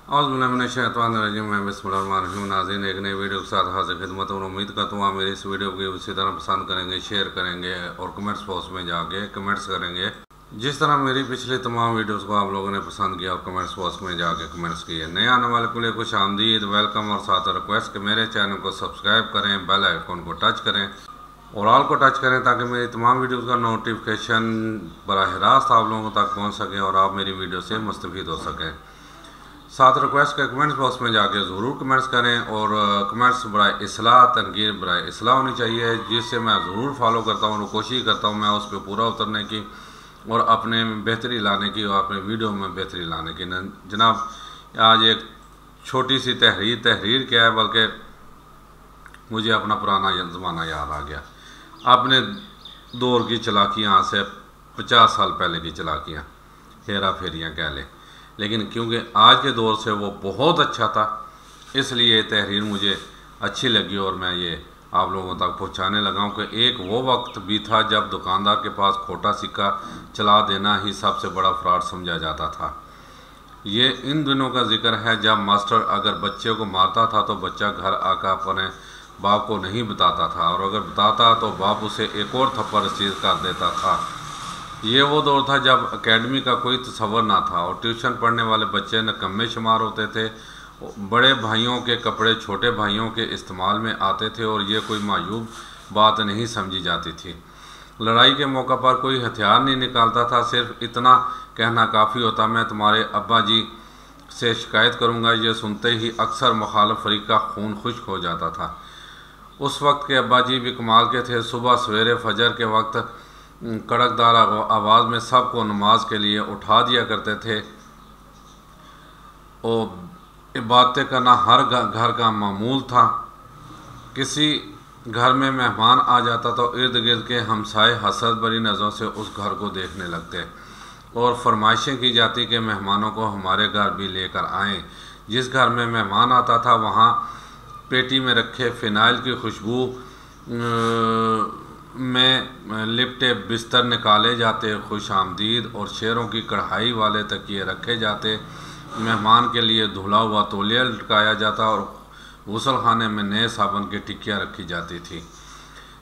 औज़ुबिल्लाहि मैं बिस्मिल्लाहिर्रहमानिर्रहीम। नाज़रीन, एक नई वीडियो के साथ हाजिर खिदमत और उम्मीद करता हूँ आप मेरी इस वीडियो को उसी तरह पसंद करेंगे, शेयर करेंगे और कमेंट्स बॉक्स में जाके कमेंट्स करेंगे जिस तरह मेरी पिछली तमाम वीडियोस को आप लोगों ने पसंद किया और कमेंट्स बॉक्स में जाके कमेंट्स किए। नए आने वाले के लिए खुश आमदीद, वेलकम और साथ रिक्वेस्ट कि मेरे चैनल को सब्सक्राइब करें, बेल आइकन को टच करें और ऑल को टच करें ताकि मेरी तमाम वीडियोस का नोटिफिकेशन बराह रास्त आप लोगों तक पहुंच सके और आप मेरी वीडियो से मुस्तफ़ीद हो सकें। साथ रिक्वेस्ट के कमेंट्स बॉक्स में जाके ज़रूर कमेंट्स करें और कमेंट्स बराए इस्लाह, तनकीर बराए इस्लाह होनी चाहिए, जिससे मैं ज़रूर फॉलो करता हूँ और कोशिश करता हूँ मैं उस पर पूरा उतरने की और अपने बेहतरी लाने की और अपने वीडियो में बेहतरी लाने की। जनाब, आज एक छोटी सी तहरीर क्या है, बल्कि मुझे अपना पुराना ज़माना याद आ गया। अपने दौर की चलाकियाँ से 50 साल पहले की चलाकियाँ, हेरा फेरियाँ कह लें, लेकिन क्योंकि आज के दौर से वो बहुत अच्छा था, इसलिए तहरीर मुझे अच्छी लगी और मैं ये आप लोगों तक पहुंचाने लगा हूँ कि एक वो वक्त भी था जब दुकानदार के पास खोटा सिक्का चला देना ही सबसे बड़ा फ्रॉड समझा जाता था। ये इन दिनों का जिक्र है जब मास्टर अगर बच्चे को मारता था तो बच्चा घर आकर अपने बाप को नहीं बताता था, और अगर बताता तो बाप उसे एक और थप्पड़ रसीद कर देता था। ये वो दौर था जब एकेडमी का कोई तस्वर ना था और ट्यूशन पढ़ने वाले बच्चे निकम्मे शुमार होते थे। बड़े भाइयों के कपड़े छोटे भाइयों के इस्तेमाल में आते थे और ये कोई मायूब बात नहीं समझी जाती थी। लड़ाई के मौका पर कोई हथियार नहीं निकालता था, सिर्फ इतना कहना काफ़ी होता, मैं तुम्हारे अब्बा जी से शिकायत करूँगा। ये सुनते ही अक्सर मुखालिफ फरीक का खून खुश्क हो जाता था। उस वक्त के अब्बा जी भी कमाल के थे। सुबह सवेरे फजर के वक्त कड़कदार आवाज़ में सबको नमाज के लिए उठा दिया करते थे और इबादतें करना हर घर का मामूल था। किसी घर में मेहमान आ जाता तो इर्द गिर्द के हमसाए हसरत भरी नज़रों से उस घर को देखने लगते और फरमाइशें की जाती कि मेहमानों को हमारे घर भी लेकर आएँ। जिस घर में मेहमान आता था वहाँ पेटी में रखे फ़िनाइल की खुशबू में लिपटे बिस्तर निकाले जाते, खुश आमदीद और शेरों की कढ़ाई वाले तकिए रखे जाते, मेहमान के लिए धुला हुआ तौलिया लटकाया जाता और गुसल खाने में नए साबुन की टिक्कियाँ रखी जाती थी।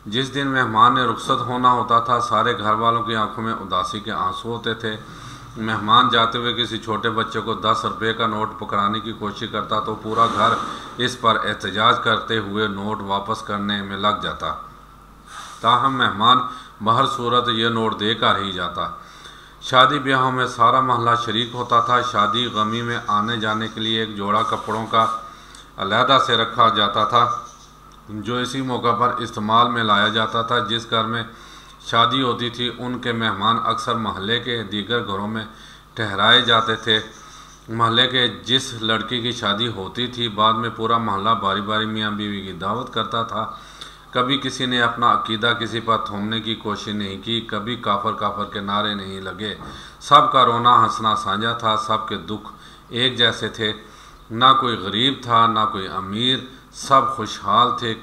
जिस दिन मेहमान ने रुखसत होना होता था, सारे घर वालों की आंखों में उदासी के आंसू होते थे। मेहमान जाते हुए किसी छोटे बच्चे को 10 रुपये का नोट पकड़ाने की कोशिश करता तो पूरा घर इस पर एहतजाज करते हुए नोट वापस करने में लग जाता। ताहम मेहमान बहर सूरत ये नोट देकर ही जाता। शादी ब्याहों में सारा महल्ला शरीक होता था। शादी गमी में आने जाने के लिए एक जोड़ा कपड़ों का अलहदा से रखा जाता था जो इसी मौका पर इस्तेमाल में लाया जाता था। जिस घर में शादी होती थी उनके मेहमान अक्सर महल्ले के दीगर घरों में ठहराए जाते थे। महल्ले के जिस लड़की की शादी होती थी बाद में पूरा महल्ला बारी बारी मियाँ बीवी की दावत करता था। कभी किसी ने अपना अकीदा किसी पर थोपने की कोशिश नहीं की, कभी काफर काफर के नारे नहीं लगे। सबका रोना हंसना साझा था, सबके दुख एक जैसे थे। ना कोई गरीब था ना कोई अमीर, सब खुशहाल थे।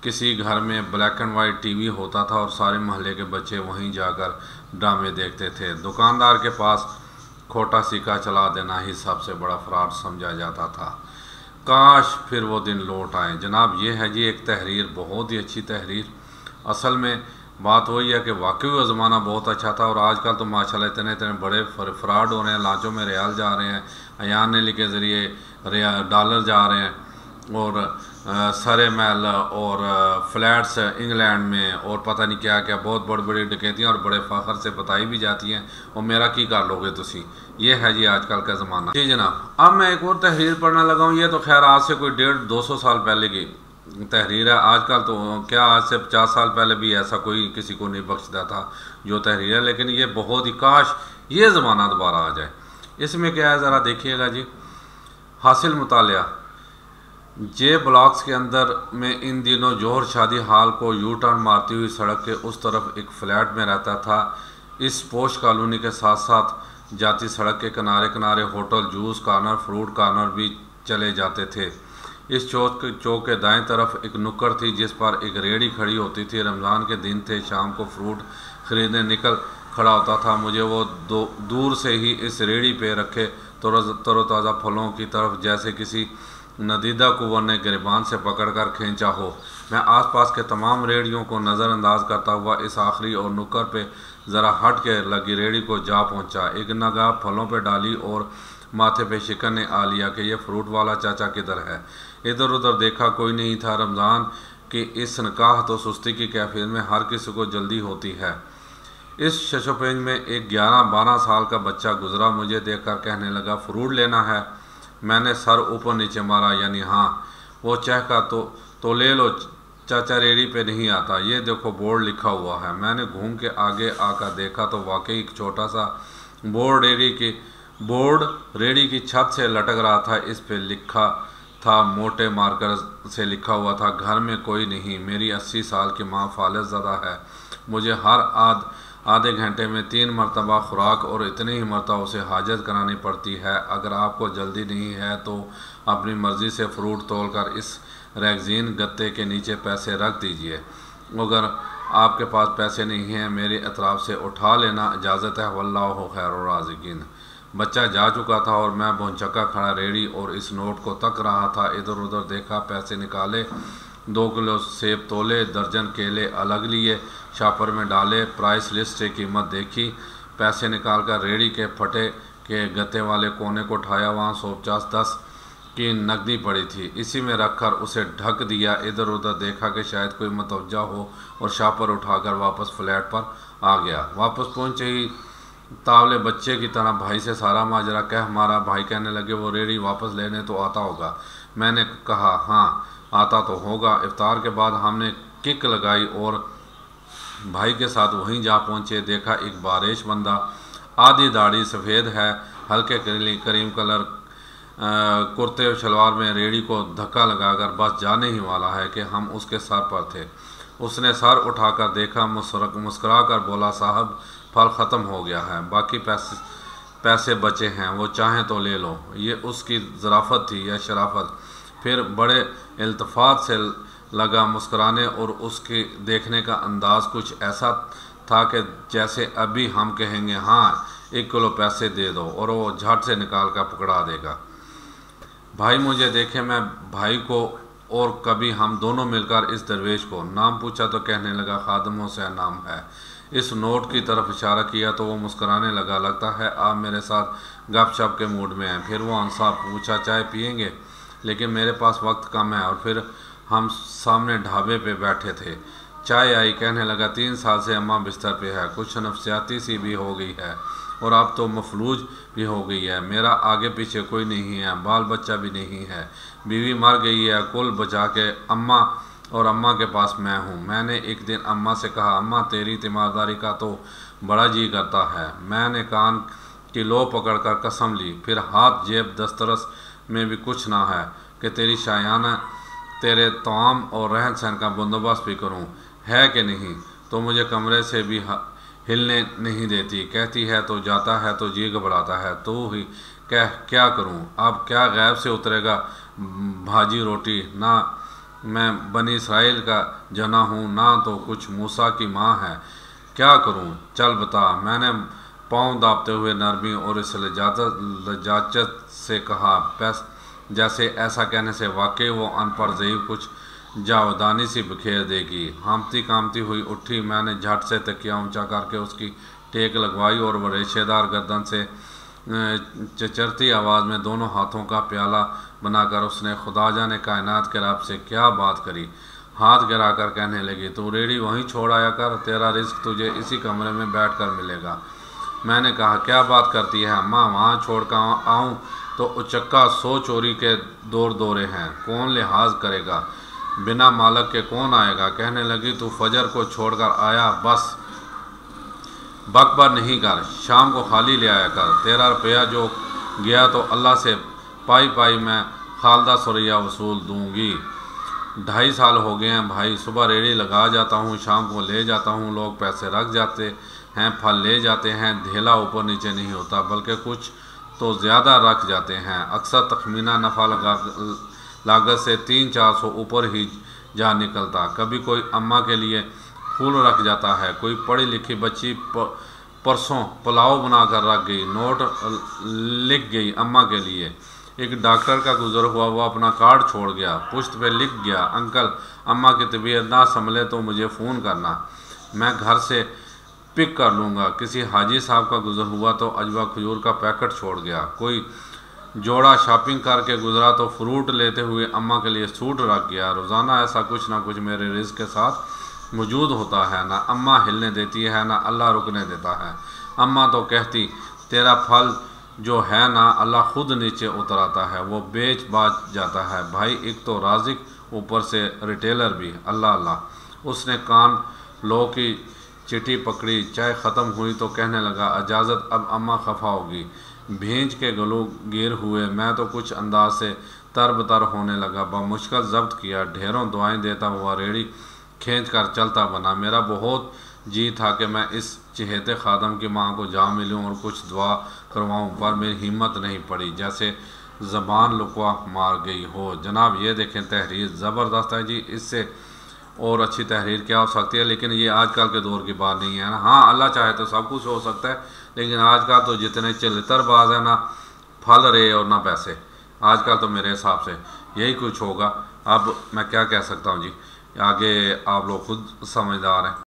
किसी घर में ब्लैक एंड वाइट टीवी होता था और सारे मोहल्ले के बच्चे वहीं जाकर ड्रामे देखते थे। दुकानदार के पास खोटा सिक्का चला देना ही सबसे बड़ा फ्रॉड समझा जाता था। काश फिर वो दिन लौट आए। जनाब, ये है जी एक तहरीर, बहुत ही अच्छी तहरीर। असल में बात वही है कि वाकई वो ज़माना बहुत अच्छा था और आजकल तो माशाल्लाह इतने इतने बड़े फ्रॉड हो रहे हैं। लांचों में रियाल जा रहे हैं, अयान नीली के ज़रिए डॉलर जा रहे हैं और सरे महल और फ्लैट्स इंग्लैंड में और पता नहीं क्या क्या बहुत बड़ी बड़ी डकैतियाँ और बड़े फ़ख्र से बताई भी जाती हैं। और मेरा की कर लोगे तुसी। ये है जी आजकल का ज़माना। जी जनाब, अब मैं एक और तहरीर पढ़ने लगा हूँ। ये तो खैर आज से कोई 150-200 साल पहले की तहरीर है। आजकल तो क्या, आज से 50 साल पहले भी ऐसा कोई किसी को नहीं बख्शता था जो तहरीर है, लेकिन ये बहुत ही काश ये ज़माना दोबारा आ जाए। इसमें क्या है ज़रा देखिएगा जी। हासिल मुतालिया, जे ब्लॉक्स के अंदर में इन दिनों जौहर शादी हाल को यू टर्न मारती हुई सड़क के उस तरफ एक फ्लैट में रहता था। इस पोश कॉलोनी के साथ साथ जाती सड़क के किनारे किनारे hotel, juice corner, fruit corner भी चले जाते थे। इस चौक के दाएं तरफ एक नुक्कड़ थी जिस पर एक रेहड़ी खड़ी होती थी। रमज़ान के दिन थे, शाम को फ्रूट खरीदने निकल खड़ा होता था। मुझे वो दूर से ही इस रेहड़ी पे रखे तरोताज़ा फलों की तरफ जैसे किसी नदीदा कुंवर ने गिरबान से पकड़कर खींचा हो। मैं आसपास के तमाम रेड़ियों को नज़रअंदाज करता हुआ इस आखिरी और नुक्कर पे ज़रा हट के लगी रेड़ी को जा पहुंचा। एक नगाह फलों पे डाली और माथे पे शिकन ने आ लिया कि यह फ्रूट वाला चाचा किधर है। इधर उधर देखा, कोई नहीं था। रमज़ान की इस निकाह तो सुस्ती की कैफियत में हर किसी को जल्दी होती है। इस शशोपेंज में एक 11-12 साल का बच्चा गुजरा, मुझे देखकर कहने लगा, फ्रूट लेना है? मैंने सर ऊपर नीचे मारा, यानी हाँ। वो चहका, तो ले लो चाचा, रेडी पे नहीं आता, ये देखो बोर्ड लिखा हुआ है। मैंने घूम के आगे आकर देखा तो वाकई एक छोटा सा बोर्ड रेडी की छत से लटक रहा था। इस पे लिखा था, मोटे मार्कर से लिखा हुआ था, घर में कोई नहीं, मेरी 80 साल की माँ फालिज ज़दा है, मुझे हर आधे घंटे में 3 मरतबा खुराक और इतनी ही मरतबा उसे हाजत करानी पड़ती है। अगर आपको जल्दी नहीं है तो अपनी मर्ज़ी से फ्रूट तोलकर इस रैगज़ीन गत्ते के नीचे पैसे रख दीजिए। अगर आपके पास पैसे नहीं हैं, मेरे अतराफ़ से उठा लेना, इजाज़त है। वल्लाहु खैरुर राज़िकीन। बच्चा जा चुका था और मैं भौंचक्का खड़ा रेड़ी और इस नोट को तक रहा था। इधर उधर देखा, पैसे निकाले, 2 किलो सेब तोले, दर्जन केले अलग लिए, शॉपर में डाले, प्राइस लिस्ट से कीमत देखी, पैसे निकाल कर रेड़ी के फटे के गत्ते वाले कोने को उठाया। वहाँ 150-10 की नकदी पड़ी थी, इसी में रखकर उसे ढक दिया। इधर उधर देखा कि शायद कोई मतवज्जा हो और शॉपर उठाकर वापस फ्लैट पर आ गया। वापस पहुँचे ही तावले बच्चे की तरह भाई से सारा माजरा कह मारा। भाई कहने लगे, वो रेड़ी वापस लेने तो आता होगा? मैंने कहा, हाँ आता तो होगा। इफ्तार के बाद हमने किक लगाई और भाई के साथ वहीं जा पहुँचे। देखा एक बारिश बंदा, आधी दाढ़ी, सफ़ेद है, हल्के करीम कलर कुर्ते और शलवार में रेड़ी को धक्का लगाकर बस जाने ही वाला है कि हम उसके सर पर थे। उसने सर उठाकर देखा, मुस्कुरा कर बोला, साहब फल ख़त्म हो गया है, बाकी पैसे बचे हैं, वो चाहें तो ले लो। ये उसकी ज़राफ़त थी या शराफत? फिर बड़े इल्तफ़ात से लगा मुस्कुराने और उसके देखने का अंदाज़ कुछ ऐसा था कि जैसे अभी हम कहेंगे, हाँ 1 किलो पैसे दे दो, और वो झट से निकाल कर पकड़ा देगा। भाई मुझे देखे, मैं भाई को, और कभी हम दोनों मिलकर इस दरवेश को। नाम पूछा तो कहने लगा, खादिम हुसैन नाम है। इस नोट की तरफ इशारा किया तो वो मुस्कुराने लगा, लगता है आप मेरे साथ गपशप के मूड में हैं। फिर वो अंसार पूछा, चाय पियेंगे? लेकिन मेरे पास वक्त कम है, और फिर हम सामने ढाबे पे बैठे थे। चाय आई, कहने लगा, 3 साल से अम्मा बिस्तर पे है, कुछ नफसियाती सी भी हो गई है और अब तो मफलूज भी हो गई है। मेरा आगे पीछे कोई नहीं है, बाल बच्चा भी नहीं है, बीवी मर गई है, कुल बचा के अम्मा और अम्मा के पास मैं हूँ। मैंने एक दिन अम्मा से कहा, अम्मा तेरी तीमारदारी का तो बड़ा जी करता है। मैंने कान की लो पकड़ कर कसम ली, फिर हाथ जेब दस्तरस में भी कुछ ना है कि तेरी शायाना तेरे तमाम और रहन सहन का बंदोबस्त भी करूं, है कि नहीं? तो मुझे कमरे से भी हिलने नहीं देती, कहती है तो जाता है तो जी घबराता है, तो ही क्या करूं? अब क्या गैब से उतरेगा भाजी रोटी? ना मैं बनी इसराइल का जना हूँ, ना तो कुछ मूसा की माँ है, क्या करूं? चल बता। मैंने पाँव दाबते हुए नरमी और इस लजाजत से कहा, जैसे ऐसा कहने से वाकई वो अनपढ़ ज़ईफ़ कुछ जावदानी सी बिखेर देगी। हामती कामती हुई उठी। मैंने झट से तकिया ऊंचा करके उसकी टेक लगवाई और वो रेशेदार गर्दन से चचरती आवाज़ में दोनों हाथों का प्याला बनाकर उसने खुदा जाने कायनात के रब से क्या बात करी। हाथ गिरा कर कहने लगी, तू रेडी वहीं छोड़ आया कर, तेरा रिस्क तुझे इसी कमरे में बैठ कर मिलेगा। मैंने कहा, क्या बात करती है अम्मा, वहाँ छोड़ कर आऊँ तो उचक्का 100 चोरी के दौरे हैं, कौन लिहाज करेगा? बिना मालक के कौन आएगा? कहने लगी, तू फजर को छोड़कर आया, बस बकबर नहीं कर, शाम को खाली ले आया कर, तेरा रुपया जो गया तो अल्लाह से पाई मैं खालदा सुरैया वसूल दूंगी। 2.5 साल हो गए हैं भाई, सुबह रेड़ी लगा जाता हूँ, शाम को ले जाता हूँ, लोग पैसे रख जाते हैं, फल ले जाते हैं, धेला ऊपर नीचे नहीं होता, बल्कि कुछ तो ज़्यादा रख जाते हैं। अक्सर तखमीना नफ़ा लागत से 300-400 ऊपर ही जा निकलता। कभी कोई अम्मा के लिए फूल रख जाता है, कोई पढ़ी लिखी बच्ची परसों पुलाव बना कर रख गई, नोट लिख गई अम्मा के लिए। एक डॉक्टर का गुजर हुआ, वो अपना कार्ड छोड़ गया, पुश्त पे लिख गया, अंकल अम्मा की तबीयत ना संभले तो मुझे फ़ोन करना, मैं घर से पिक कर लूँगा। किसी हाजी साहब का गुजर हुआ तो अजवा खजूर का पैकेट छोड़ गया। कोई जोड़ा शॉपिंग करके गुजरा तो फ्रूट लेते हुए अम्मा के लिए सूट रख गया। रोज़ाना ऐसा कुछ ना कुछ मेरे रिज़्क़ के साथ मौजूद होता है, ना अम्मा हिलने देती है ना अल्लाह रुकने देता है। अम्मा तो कहती तेरा फल जो है ना अल्लाह खुद नीचे उतराता है, वो बेच बाच जाता है। भाई एक तो राज़िक ऊपर से रिटेलर भी, अल्लाह अल्लाह। उसने कान लो की चिट्ठी पकड़ी, चाय ख़त्म हुई तो कहने लगा इजाज़त, अब अम्मा खफा होगी। भींच के गलों गिर हुए मैं तो कुछ अंदाज से तरबतर होने लगा। बामुश्किल जब्त किया, ढेरों दुआएं देता हुआ रेड़ी खींच कर चलता बना। मेरा बहुत जी था कि मैं इस चहेते खादम की माँ को जा मिलूँ और कुछ दुआ करवाऊँ, पर मेरी हिम्मत नहीं पड़ी, जैसे ज़बान लुकवा मार गई हो। जनाब ये देखें, तहरीर ज़बरदस्त है जी, इससे और अच्छी तहरीर क्या हो सकती है। लेकिन ये आजकल के दौर की बात नहीं है ना। हाँ, अल्लाह चाहे तो सब कुछ हो सकता है, लेकिन आजकल तो जितने चलितरबाज है ना, फल रहे और ना पैसे। आजकल तो मेरे हिसाब से यही कुछ होगा। अब मैं क्या कह सकता हूँ जी, आगे आप लोग खुद समझदार हैं।